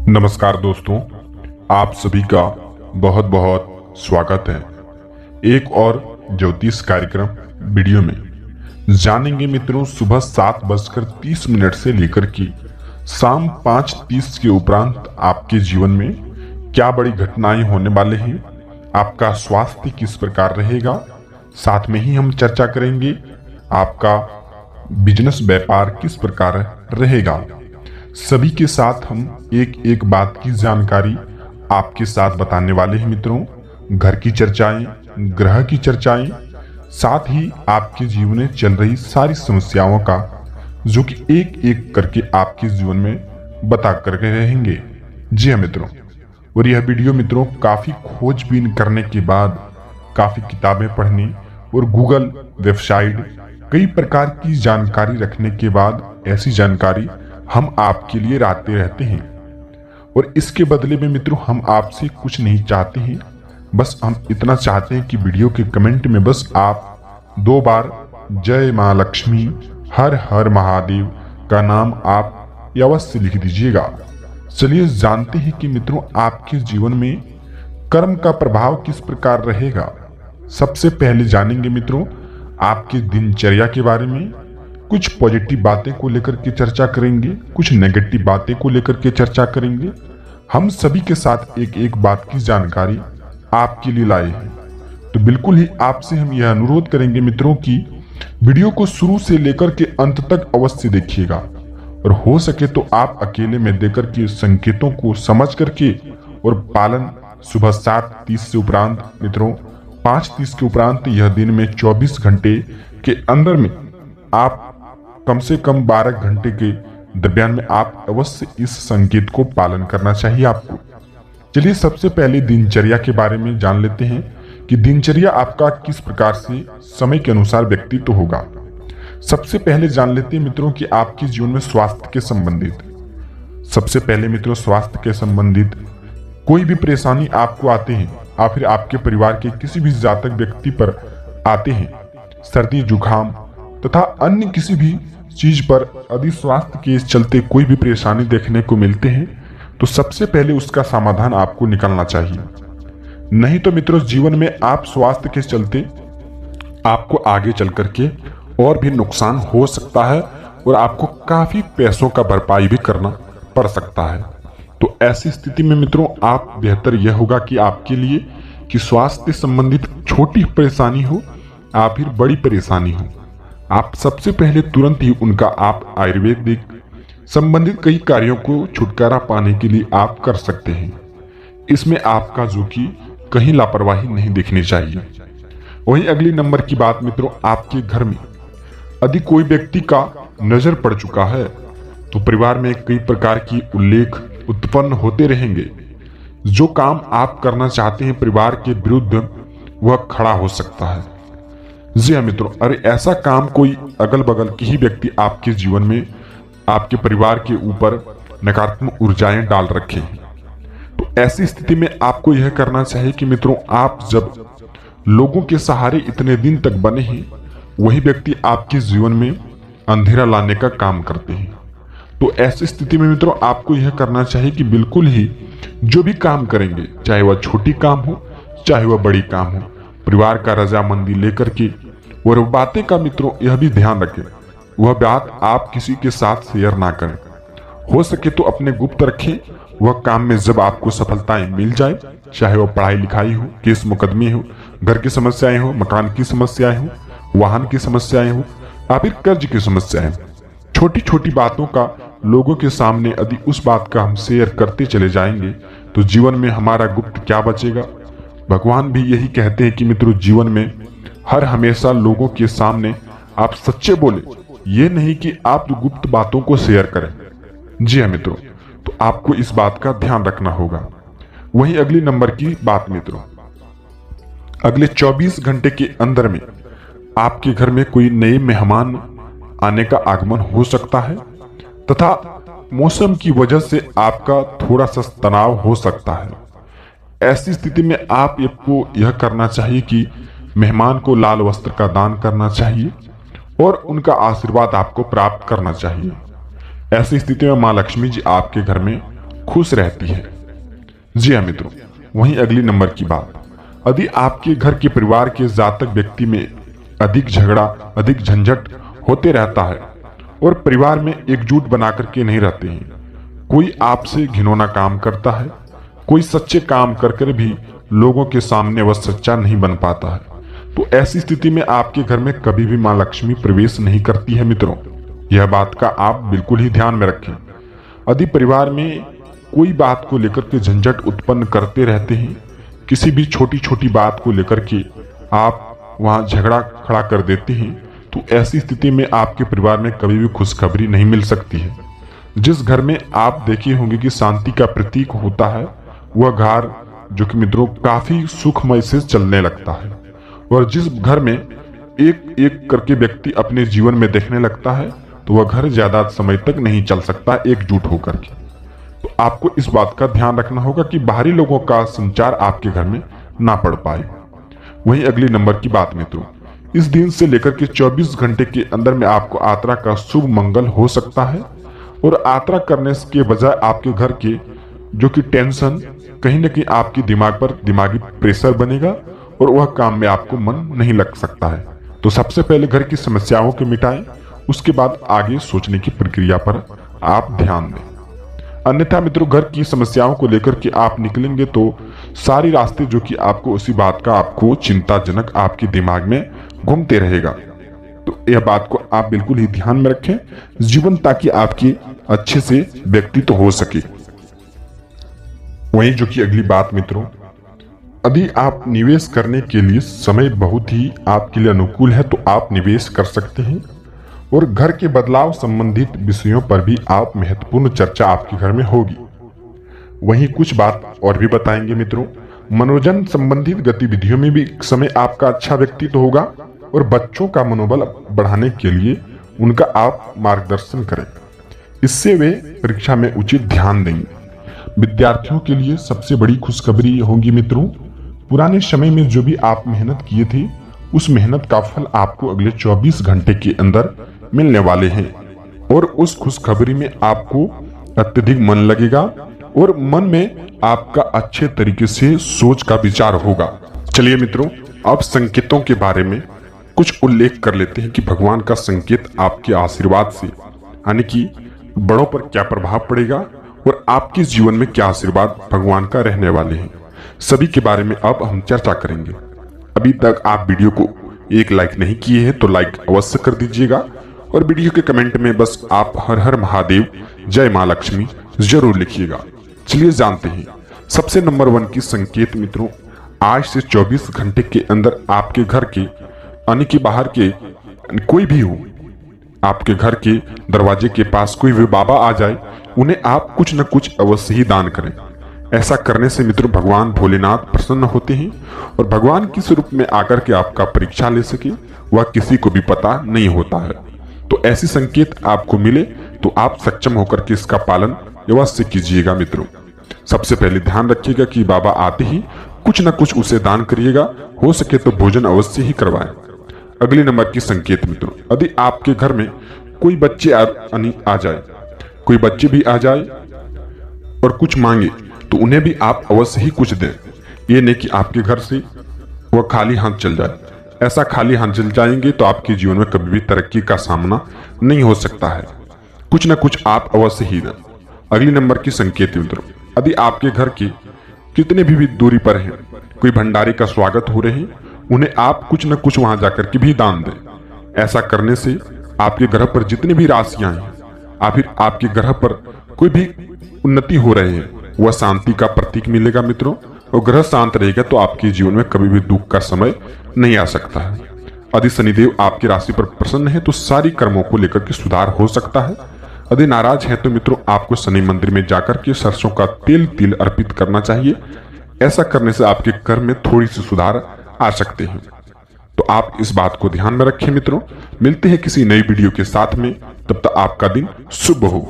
नमस्कार दोस्तों, आप सभी का बहुत बहुत स्वागत है। एक और ज्योतिष कार्यक्रम वीडियो में जानेंगे मित्रों, सुबह 7:30 से लेकर के शाम 5:30 के उपरांत आपके जीवन में क्या बड़ी घटनाएं होने वाले हैं, आपका स्वास्थ्य किस प्रकार रहेगा। साथ में ही हम चर्चा करेंगे आपका बिजनेस व्यापार किस प्रकार रहेगा। सभी के साथ हम एक एक बात की जानकारी आपके साथ बताने वाले हैं मित्रों। घर की चर्चाएं, ग्रह की चर्चाएं, साथ ही आपके जीवन में चल रही सारी समस्याओं का जो कि एक एक करके आपके जीवन में बता करके रहेंगे। जी हाँ मित्रों, और यह वीडियो मित्रों काफी खोजबीन करने के बाद, काफी किताबें पढ़ने और गूगल वेबसाइट कई प्रकार की जानकारी रखने के बाद ऐसी जानकारी हम आपके लिए लाते रहते हैं। और इसके बदले में मित्रों हम आपसे कुछ नहीं चाहते हैं, बस हम इतना चाहते हैं कि वीडियो के कमेंट में बस आप 2 बार जय मां लक्ष्मी हर हर महादेव का नाम आप अवश्य लिख दीजिएगा। चलिए जानते हैं कि मित्रों आपके जीवन में कर्म का प्रभाव किस प्रकार रहेगा। सबसे पहले जानेंगे मित्रों आपकी दिनचर्या के बारे में। कुछ पॉजिटिव बातें को लेकर के चर्चा करेंगे, कुछ नेगेटिव बातें को लेकर के चर्चा करेंगे। हम सभी के साथ एक एक बात की जानकारी आपके लिए लाए हैं। तो बिल्कुल ही आपसे हम यह अनुरोध करेंगे मित्रों कि वीडियो को शुरू से लेकर के अंत तक अवश्य देखिएगा, और हो सके तो आप अकेले में देकर के संकेतों को समझ करके और पालन सुबह 7:30 से उपरांत मित्रों 5:30 के उपरांत यह दिन में 24 घंटे के अंदर में आप कम से कम 12 घंटे के दरमियान में आप अवश्य इस संकेत को पालन करना चाहिए आपको। चलिए सबसे पहले दिनचर्या के बारे में जान लेते हैं कि दिनचर्या आपका किस प्रकार से समय के अनुसार व्यक्तित्व होगा। सबसे पहले जान लेते हैं मित्रों कि आपके जीवन में स्वास्थ्य के संबंधित, सबसे पहले मित्रों स्वास्थ्य के संबंधित कोई भी परेशानी आपको आते हैं या फिर आपके परिवार के किसी भी जातक व्यक्ति पर आते हैं, सर्दी जुकाम तथा अन्य किसी भी चीज पर यदि स्वास्थ्य के चलते कोई भी परेशानी देखने को मिलते हैं तो सबसे पहले उसका समाधान आपको निकालना चाहिए। नहीं तो मित्रों जीवन में आप स्वास्थ्य के चलते आपको आगे चल करके और भी नुकसान हो सकता है और आपको काफी पैसों का भरपाई भी करना पड़ सकता है। तो ऐसी स्थिति में मित्रों आप बेहतर यह होगा कि आपके लिए कि स्वास्थ्य संबंधित छोटी परेशानी हो या फिर बड़ी परेशानी हो, आप सबसे पहले तुरंत ही उनका आप आयुर्वेदिक संबंधित कई कार्यों को छुटकारा पाने के लिए आप कर सकते हैं। इसमें आपका जो कि कहीं लापरवाही नहीं दिखनी चाहिए। वहीं अगली नंबर की बात मित्रों, आपके घर में यदि कोई व्यक्ति का नजर पड़ चुका है तो परिवार में कई प्रकार की उल्लेख उत्पन्न होते रहेंगे। जो काम आप करना चाहते हैं परिवार के विरुद्ध वह खड़ा हो सकता है। जी हाँ मित्रों, अरे ऐसा काम कोई अगल बगल के ही व्यक्ति आपके जीवन में आपके परिवार के ऊपर नकारात्मक ऊर्जाएं डाल रखे हैं। तो ऐसी स्थिति में आपको यह करना चाहिए कि मित्रों आप जब लोगों के सहारे इतने दिन तक बने हैं, वही व्यक्ति आपके जीवन में अंधेरा लाने का काम करते हैं। तो ऐसी स्थिति में मित्रों आपको यह करना चाहिए कि बिल्कुल ही जो भी काम करेंगे, चाहे वह छोटी काम हो चाहे वह बड़ी काम हो, परिवार का रजामंदी लेकर के, और बातें का मित्रों यह भी ध्यान रखें वह बात आप किसी के साथ शेयर ना करें। हो सके तो अपने गुप्त रखें। वह काम में जब आपको सफलताएं मिल जाए, चाहे वह पढ़ाई लिखाई हो, केस मुकदमे हो, घर की समस्याएं हो, मकान की समस्याएं हो, वाहन की समस्याएं हो या फिर कर्ज की समस्याएं, छोटी छोटी बातों का लोगों के सामने यदि उस बात का हम शेयर करते चले जाएंगे तो जीवन में हमारा गुप्त क्या बचेगा। भगवान भी यही कहते हैं कि मित्रों जीवन में हर हमेशा लोगों के सामने आप सच्चे बोले, ये नहीं कि आप गुप्त बातों को शेयर करें। जी हाँ मित्रों, तो आपको इस बात का ध्यान रखना होगा। वहीं अगली नंबर की बात मित्रों, अगले 24 घंटे के अंदर में आपके घर में कोई नए मेहमान आने का आगमन हो सकता है तथा मौसम की वजह से आपका थोड़ा सा तनाव हो सकता है। ऐसी स्थिति में आपको यह करना चाहिए कि मेहमान को लाल वस्त्र का दान करना चाहिए और उनका आशीर्वाद आपको प्राप्त करना चाहिए। ऐसी स्थिति में मां लक्ष्मी जी आपके घर में खुश रहती है। जी हाँ मित्रों, वहीं अगली नंबर की बात, यदि आपके घर के परिवार के जातक व्यक्ति में अधिक झगड़ा, अधिक झंझट होते रहता है और परिवार में एकजुट बना करके नहीं रहते हैं, कोई आपसे घिनौना काम करता है, कोई सच्चे काम कर भी लोगों के सामने वह सच्चा नहीं बन पाता है, तो ऐसी स्थिति में आपके घर में कभी भी मां लक्ष्मी प्रवेश नहीं करती है। मित्रों, यह बात का आप बिल्कुल ही ध्यान में रखें। यदि परिवार में कोई बात को लेकर के झंझट उत्पन्न करते रहते हैं, किसी भी छोटी छोटी बात को लेकर के आप वहां झगड़ा खड़ा कर देते हैं, तो ऐसी स्थिति में आपके परिवार में कभी भी खुशखबरी नहीं मिल सकती है। जिस घर में आप देखे होंगे कि शांति का प्रतीक होता है, वह घर जो कि मित्रों काफी सुखमय से चलने लगता है, और जिस घर में एक एक करके व्यक्ति अपने जीवन में देखने लगता है, तो वह घर ज्यादा समय तक नहीं चल सकता एकजुट होकर के। तो आपको इस बात का ध्यान रखना होगा कि बाहरी लोगों का संचार आपके घर में ना पड़ पाए। वहीं अगली नंबर की बात मित्रों, इस दिन से लेकर के 24 घंटे के अंदर में आपको यात्रा का शुभ मंगल हो सकता है, और यात्रा करने के बजाय आपके घर के जो कि टेंशन कहीं ना कहीं आपके दिमाग पर दिमागी प्रेशर बनेगा और वह काम में आपको मन नहीं लग सकता है। तो सबसे पहले घर की समस्याओं को मिटाएं, उसके बाद आगे सोचने की प्रक्रिया पर आप ध्यान दें। अन्यथा मित्रों, घर की समस्याओं को लेकर के आप निकलेंगे तो सारी रास्ते जो कि आपको उसी बात का आपको चिंताजनक आपके दिमाग में घूमते रहेगा। तो यह बात को आप बिल्कुल ही ध्यान में रखें जीवन, ताकि आपकी अच्छे से व्यक्तित्व हो सके। वहीं जो कि अगली बात मित्रों, यदि आप निवेश करने के लिए समय बहुत ही आपके लिए अनुकूल है, तो आप निवेश कर सकते हैं, और घर के बदलाव संबंधित विषयों पर भी आप महत्वपूर्ण चर्चा आपके घर में होगी। वहीं कुछ बात और भी बताएंगे मित्रों, मनोरंजन संबंधित गतिविधियों में भी समय आपका अच्छा व्यक्तित्व होगा, और बच्चों का मनोबल बढ़ाने के लिए उनका आप मार्गदर्शन करें, इससे वे परीक्षा में उचित ध्यान देंगे। विद्यार्थियों के लिए सबसे बड़ी खुशखबरी होगी मित्रों, पुराने समय में जो भी आप मेहनत किए थे, उस मेहनत का फल आपको अगले 24 घंटे के अंदर मिलने वाले हैं, और उस खुशखबरी में आपको अत्यधिक मन लगेगा, और मन में आपका अच्छे तरीके से सोच का विचार होगा। चलिए मित्रों, अब संकेतों के बारे में कुछ उल्लेख कर लेते हैं कि भगवान का संकेत आपके आशीर्वाद से, यानी कि बड़ों पर क्या प्रभाव पड़ेगा और आपके जीवन में क्या आशीर्वाद भगवान का रहने वाले हैं, सभी के बारे में अब हम चर्चा करेंगे। अभी तक आप वीडियो को एक लाइक नहीं किए हैं तो लाइक अवश्य कर दीजिएगा, और वीडियो के कमेंट में बस आप हर हर महादेव, जय मां लक्ष्मी जरूर लिखिएगा। चलिए जानते हैं सबसे नंबर 1 की संकेत मित्रों, आज से 24 घंटे के अंदर आपके घर के यानी कि बाहर के कोई भी हो, आपके घर के दरवाजे के पास कोई भी बाबा आ जाए, उन्हें आप कुछ न कुछ अवश्य ही दान करें। ऐसा करने से मित्रों भगवान भोलेनाथ प्रसन्न होते हैं, और भगवान किस रूप में आकर के आपका परीक्षा ले सके वह किसी को भी पता नहीं होता है। तो ऐसी संकेत आपको मिले तो आप सक्षम होकर के इसका पालन अवश्य कीजिएगा। मित्रों, सबसे पहले ध्यान रखिएगा कि बाबा आते ही कुछ न कुछ उसे दान करिएगा, हो सके तो भोजन अवश्य ही करवाएं। अगली नंबर की संकेत मित्रों, यदि आपके घर में कोई बच्चे आ जाए, कोई बच्चे भी आ जाए और कुछ मांगे, तो उन्हें भी आप अवश्य ही कुछ दें। ये नहीं कि आपके घर से वह खाली हाथ चल जाए। ऐसा खाली हाथ चल जाएंगे तो आपके जीवन में कभी भी तरक्की का सामना नहीं हो सकता है। कुछ न कुछ आप अवश्य ही दें। अगली नंबर की संकेत मित्रों, यदि आपके घर के कितने भी दूरी पर हैं, कोई भंडारे का स्वागत हो रहे हैं, उन्हें आप कुछ न कुछ वहां जाकर के भी दान दें। ऐसा करने से आपके ग्रह पर जितनी भी राशियां हैं, फिर आपके ग्रह पर कोई भी उन्नति हो रहे हैं, वह शांति का प्रतीक मिलेगा मित्रों। और ग्रह शांत रहेगा तो आपके जीवन में कभी भी दुख का समय नहीं आ सकता है। यदि शनिदेव आपकी राशि पर प्रसन्न है तो सारी कर्मों को लेकर के सुधार हो सकता है। यदि नाराज है तो मित्रों आपको शनि मंदिर में जाकर के सरसों का तिल अर्पित करना चाहिए। ऐसा करने से आपके कर्म में थोड़ी सी सुधार आ सकते हैं। तो आप इस बात को ध्यान में रखें मित्रों। मिलते हैं किसी नई वीडियो के साथ में, तब तक आपका दिन शुभ हो।